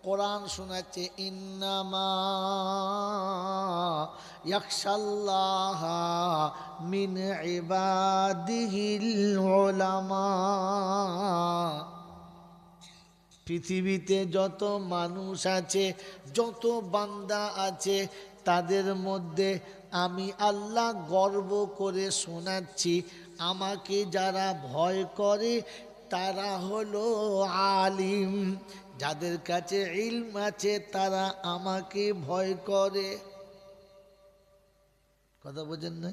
কোরআন শোনাচ্ছে ইন্নামা ইয়াখশাল্লাহা মিন ইবাদিহিল উলামা। পৃথিবীতে যত মানুষ আছে, যত বান্দা আছে, তাদের মধ্যে আমি আল্লাহ গর্ব করে শোনাচ্ছি, আমাকে যারা ভয় করে তারা হলো আলিম। যাদের কাছে ইলম আছে তারা আমাকে ভয় করে। কথা বোঝেন না?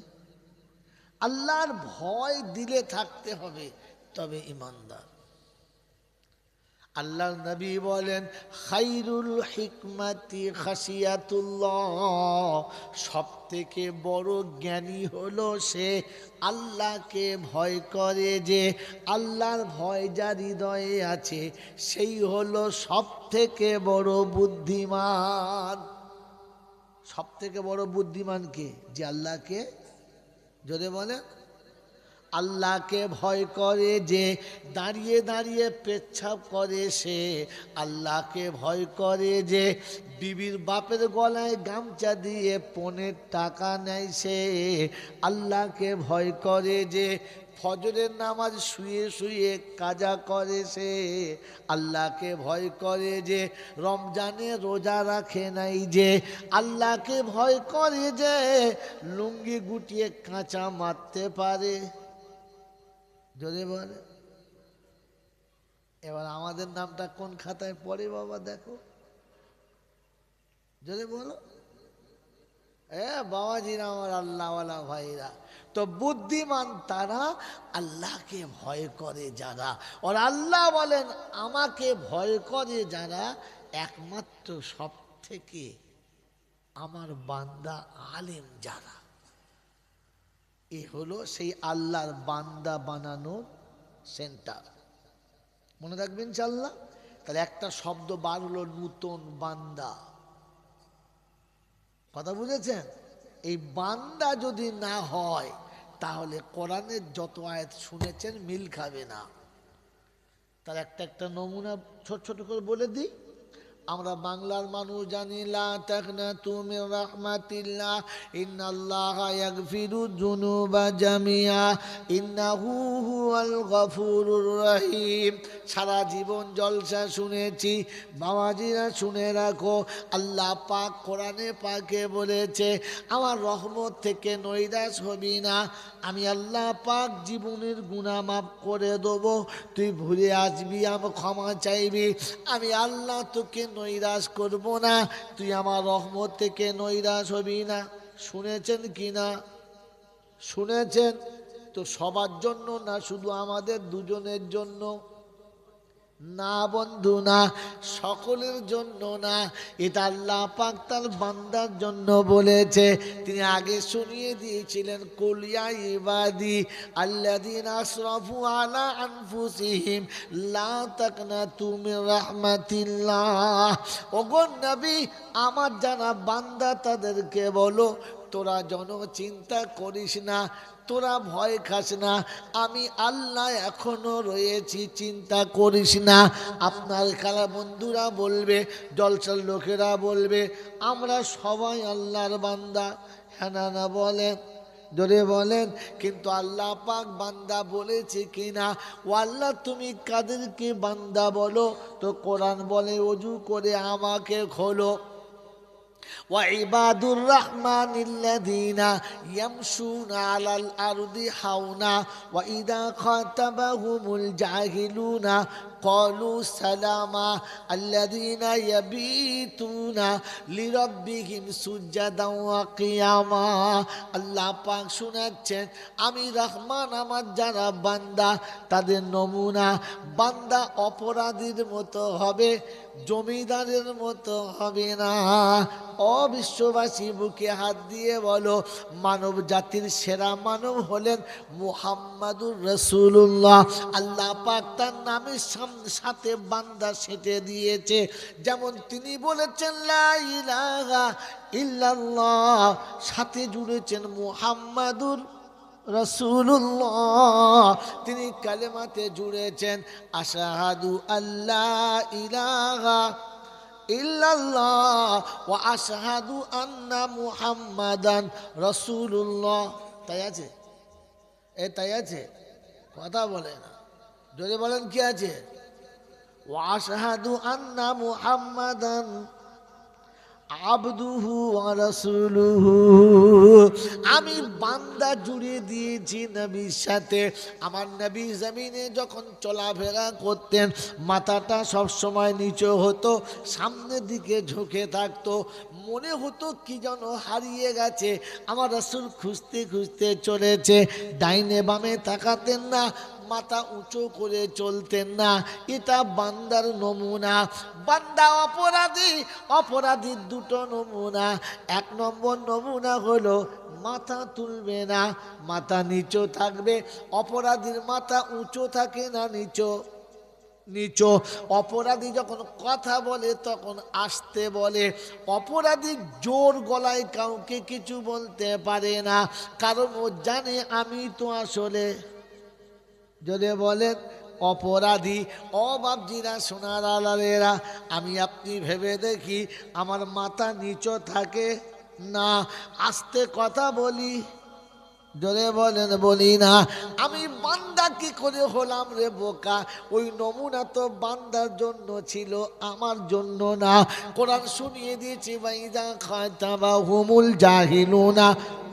আল্লাহর ভয় দিলে থাকতে হবে, তবে ইমানদার। আল্লাহ নবী বলেন খাইরুল হিকমাতি খাশিয়াতুল্লাহ, সব থেকে বড় জ্ঞানী হলো সে আল্লাহকে ভয় করে। যে আল্লাহর ভয় যার হৃদয়ে আছে সেই হলো সব থেকে বড় বুদ্ধিমান। সব থেকে বড় বুদ্ধিমান কে? যে আল্লাহকে, জোরে বলে, আল্লাহকে ভয় করে, যে দাঁড়িয়ে দাঁড়িয়ে পেচ্ছাপ করে সে আল্লাহকে ভয় করে, যে বিবির বাপের গলায় গামছা দিয়ে পনের টাকা নেয় সে আল্লাহকে ভয় করে, যে ফজরের নামাজ শুয়ে শুয়ে কাজা করে সে আল্লাহকে ভয় করে, যে রমজানে রোজা রাখে নাই যে আল্লাহকে ভয় করে, যে লুঙ্গি গুটিয়ে কাঁচা মারতে পারে। জোরে বলে। এবার আমাদের নামটা কোন খাতায় পড়ে বাবা দেখো, জোরে বলো। বাবাজিরা আমার আল্লাহওয়ালা ভাইরা, তো বুদ্ধিমান তারা আল্লাহকে ভয় করে যারা। আর আল্লাহ বলেন আমাকে ভয় করে যারা, একমাত্র সব থেকে আমার বান্দা আলেম যারা। এ হলো সেই আল্লাহর বান্দা বানানোর সেন্টার। মনে রাখবেন ইনশাআল্লাহ। তাহলে একটা শব্দ বার হলো নূতন বান্দা। কথা বুঝেছেন? এই বান্দা যদি না হয় তাহলে কোরআনের যত আয়াত শুনেছেন মিল খাবে না। তার একটা একটা নমুনা ছোট ছোট করে বলে দিই। আমরা বাংলার মানুষ জানি লা তাকনাতু মির রাহমাতিল্লাহ ইন্নাল্লাহা ইয়াগফিরুয যুনুবা জামিআ ইন্নাহু হুয়াল গফুরুর রহিম। সারা জীবন জলসা শুনেছি, বাবাজিরা শুনে রাখো, আল্লাহ পাক কোরআনে পাকে বলেছে আমার রহমত থেকে নৈরাশ হবি না, আমি আল্লাহ পাক জীবনের গুনাহ মাফ করে দেবো, তুই ভুলে আসবি, আমি ক্ষমা চাইবি, আমি আল্লাহ তোকে নৈরাশ করব না, তুই আমার রহমত থেকে নৈরাশ হবি না। শুনেছেন কি না? শুনেছেন তো? সবার জন্য না, শুধু আমাদের দুজনের জন্য না বন্ধু, না, সকলের জন্য না। এটা আল্লাহ পাক তার বান্দার জন্য বলেছে। তিনি আগে শুনিয়ে দিয়েছিলেন কুল ইয়া ইবাদি আল্লাযীনা আসরাফু আলা আনফুসিহিম লা তাকনাতু মির রাহমাতিল্লাহ। ওগো নবী, আমার যারা বান্দা তাদেরকে বলো তোরা যেন চিন্তা করিস না, তোরা ভয় খাস না, আমি আল্লাহ এখনো রয়েছি, চিন্তা করিস না। আপনার খেলা বন্ধুরা বলবে, জলসার লোকেরা বলবে আমরা সবাই আল্লাহর বান্দা। হ্যাঁ না না বলেন, জোরে বলেন। কিন্তু আল্লাহ পাক বান্দা বলেছে কিনা? ও আল্লাহ তুমি কাদেরকে বান্দা বলো? তো কোরআন বলে ওযু করে আমাকে খোলো। وعباد الرحمن الذين يمشون على الأرض حونا وإذا خاطبهم الجاهلون قالوا سلاما الذين يبيتون لربهم سجدا وقياما। আল্লাহ পাক শোনাচ্ছেন আমি রহমান, আমার যারা বান্দা তাদের নমুনা, বান্দা অপরাধীর মতো হবে, জমিদারের মতো হবে না। অবিশ্ববাসী বুকে হাত দিয়ে বলো মানব জাতির সেরা মানব হলেন মুহাম্মাদুর রাসূলুল্লাহ। আল্লাহ পাক তার নামের সাথে বান্দা সেটে দিয়েছে। যেমন তিনি বলেছেন লা ইলাহা ইল্লাল্লাহ, সাথে জুড়েছেন মুহাম্মাদুর রাসূলুল্লাহ। তিনি কালেমাতে জুড়েছেন আশহাদু আল্লা ইলাহা ইল্লাল্লাহ ওয়া আশহাদু আন্না মুহাম্মাদান রাসূলুল্লাহ। তাই আছে? তাই আছে? কথা বলে না, যদি বলেন কি আছে? ওয়া আশহাদু আন্না মুহাম্মাদান আবদুহু ওয়া রাসূলুহু। আমি বান্দা জুড়ে দিয়েছি নবীর সাথে। আমার নবী জমিনে যখন চলাফেরা করতেন মাথাটা সব সময় নিচু হতো, সামনের দিকে ঝুঁকে থাকতো, মনে হতো কি যেন হারিয়ে গেছে। আমার রাসূল খুঁজতে খুঁজতে চলেছে, ডাইনে বামে তাকাতেন না, মাথা উঁচু করে চলতেন না। এটা বান্দার নমুনা। বান্দা অপরাধী, অপরাধীর দুটো নমুনা। এক নম্বর নমুনা হলো মাথা তুলবে না, মাথা নিচু থাকবে। অপরাধীর মাথা উঁচু থাকে না নিচু? নিচু। অপরাধী যখন কথা বলে তখন আস্তে বলে। অপরাধী জোর গলায় কাউকে কিছু বলতে পারে না, কারণ ও জানে আমি তো আসলে, যদি বলেন অপরাধী। বাপজিরা সোনার আলালেরা, আমি আপনি ভেবে দেখি আমার মাথা নিচু থাকে না, আস্তে কথা বলি, জোরে বলেন বলি না। আমি বান্দা কি করে হলাম রে বোকা? ওই নমুনা তো বান্দার জন্য ছিল, আমার জন্য না। কোরআন শুনিয়ে দিয়েছি, বাইদা খাতাবা হুমুল জাহিলুনা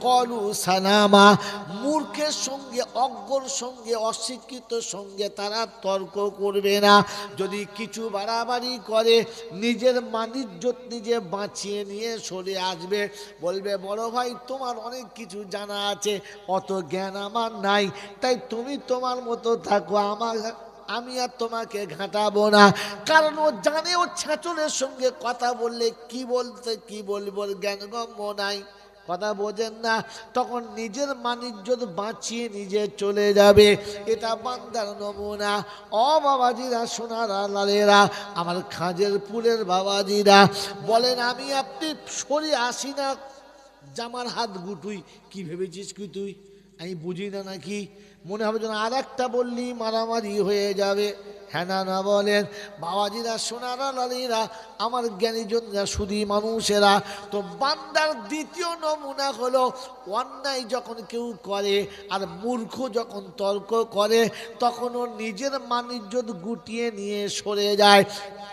কলু সালামা। মূর্খের সঙ্গে, অজ্ঞর সঙ্গে, অশিক্ষিত সঙ্গে তারা তর্ক করবে না। যদি কিছু বাড়াবাড়ি করে নিজের মানিজ্যত নিজে বাঁচিয়ে নিয়ে সরে আসবে, বলবে বড় ভাই তোমার অনেক কিছু জানা আছে, অত জ্ঞান আমার নাই, তাই তুমি তোমার মতো থাকো, আমি আর তোমাকে ঘাঁটাবো না। কারণ ও জানে ও ছাঁচলের সঙ্গে কথা বললে কি বলতে কি বলবো জ্ঞানগম্য নাই। কথা বোঝেন না? তখন নিজের মানিজ্যত বাঁচিয়ে নিজে চলে যাবে। এটা বান্দার নমুনা। বাবাজিরা সোনার লালেরা, আমার খাজের পুলের বাবাজিরা বলেন, আমি আপনি সরে আসি না, জামার হাত গুটুই। কি ভেবেছিস কি তুই আমি বুঝি না নাকি? মনে হবে যেন আর একটা বললি মারামারি হয়ে যাবে। হ্যাঁ না না বলেন বাবাজিরা সোনারা লালীরা, আমার জ্ঞানীজনরা, শুধু মানুষেরা। তো বান্দার দ্বিতীয় নমুনা হলো অন্যায় যখন কেউ করে আর মূর্খ যখন তর্ক করে তখন ও নিজের মানিজ্যত গুটিয়ে নিয়ে সরে যায়।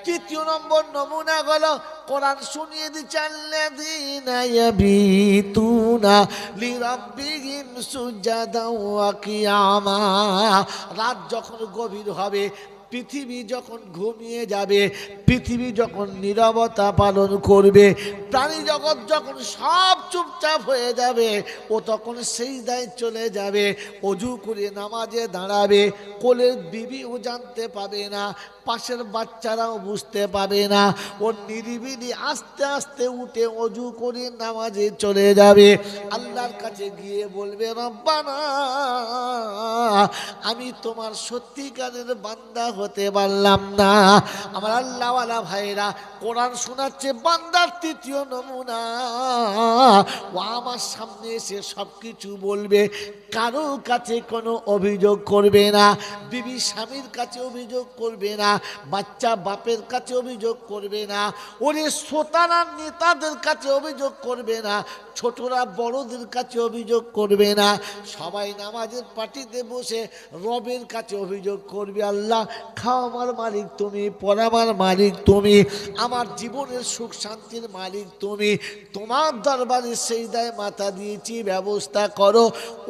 তৃতীয় নম্বর নমুনা হলো কোরআন শুনিয়ে দিচ্ছে, আল্লাযীনা ইয়াবিতুনা লিরাব্বিহিম সুজাদা ওয়া কিয়ামা। রাত যখন গভীর হবে, পৃথিবী যখন ঘুমিয়ে যাবে, পৃথিবী যখন নীরবতা পালন করবে, প্রাণী জগৎ যখন সব চুপচাপ হয়ে যাবে, ও তখন সিজদায় চলে যাবে, অজু করে নামাজে দাঁড়াবে। কোলের বিবিও জানতে পাবে না, পাশের বাচ্চারাও বুঝতে পাবে না। ও নিরিবিলি আস্তে আস্তে উঠে অজু করে নামাজে চলে যাবে। আল্লাহর কাছে গিয়ে বলবে, রব্বানা আমি তোমার সত্যিকারের বান্দা হতে পারলাম না। আমার আল্লাহওয়ালা ভাইরা কোরআন শোনাচ্ছে বান্দার তৃতীয় নমুনা। ও আমার সামনে এসে সব কিছু বলবে, কারো কাছে কোনো অভিযোগ করবে না। বিবি স্বামীর কাছে অভিযোগ করবে না, বাচ্চা বাপের কাছে অভিযোগ করবে না, ওরে শ্রোতারা নেতাদের কাছে অভিযোগ করবে না, ছোটরা বড়দের কাছে অভিযোগ করবে না। সবাই নামাজের পার্টিতে বসে রবের কাছে অভিযোগ করবে, আল্লাহ খাওয়াবার মালিক তুমি, পড়াবার মালিক তুমি, আমার জীবনের সুখ শান্তির মালিক তুমি, তোমার দরবারে সিজদায় মাথা দিয়েছি, ব্যবস্থা করো।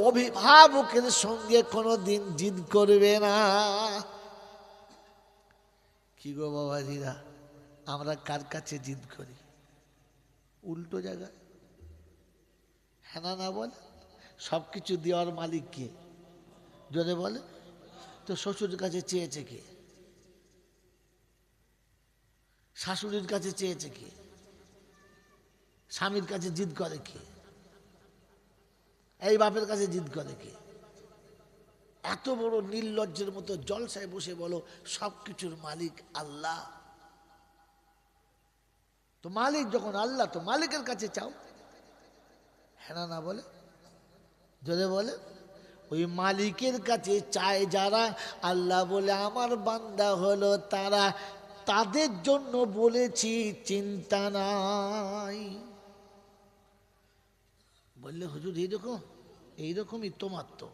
অভিভাবকের সঙ্গে কোনো দিন জিদ করবে না। কি গো বাবাজিরা, আমরা কার কাছে জিদ করি? উল্টো জায়গায়। হ্যাঁ না বলে সব কিছু দেওয়ার মালিক কে? যদি বলে তো শ্বশুরের কাছে চেয়েছে কে? শাশুড়ির কাছে চেয়েছে কে? স্বামীর কাছে জিদ করে কে? এই বাপের কাছে জিদ করে কে? এত বড় নির্লজ্জের মতো জলসায় বসে বলো সব কিছুর মালিক আল্লাহ। তো মালিক যখন আল্লাহ, তো মালিকের কাছে চাও। হ্যাঁ না বলে, যদি বলে ওই মালিকের কাছে চায় যারা, আল্লাহ বলে আমার বান্দা হলো তারা। তাদের জন্য বলেছি চিন্তা নাই। বললে হুজুর এইরকমই তোমার তো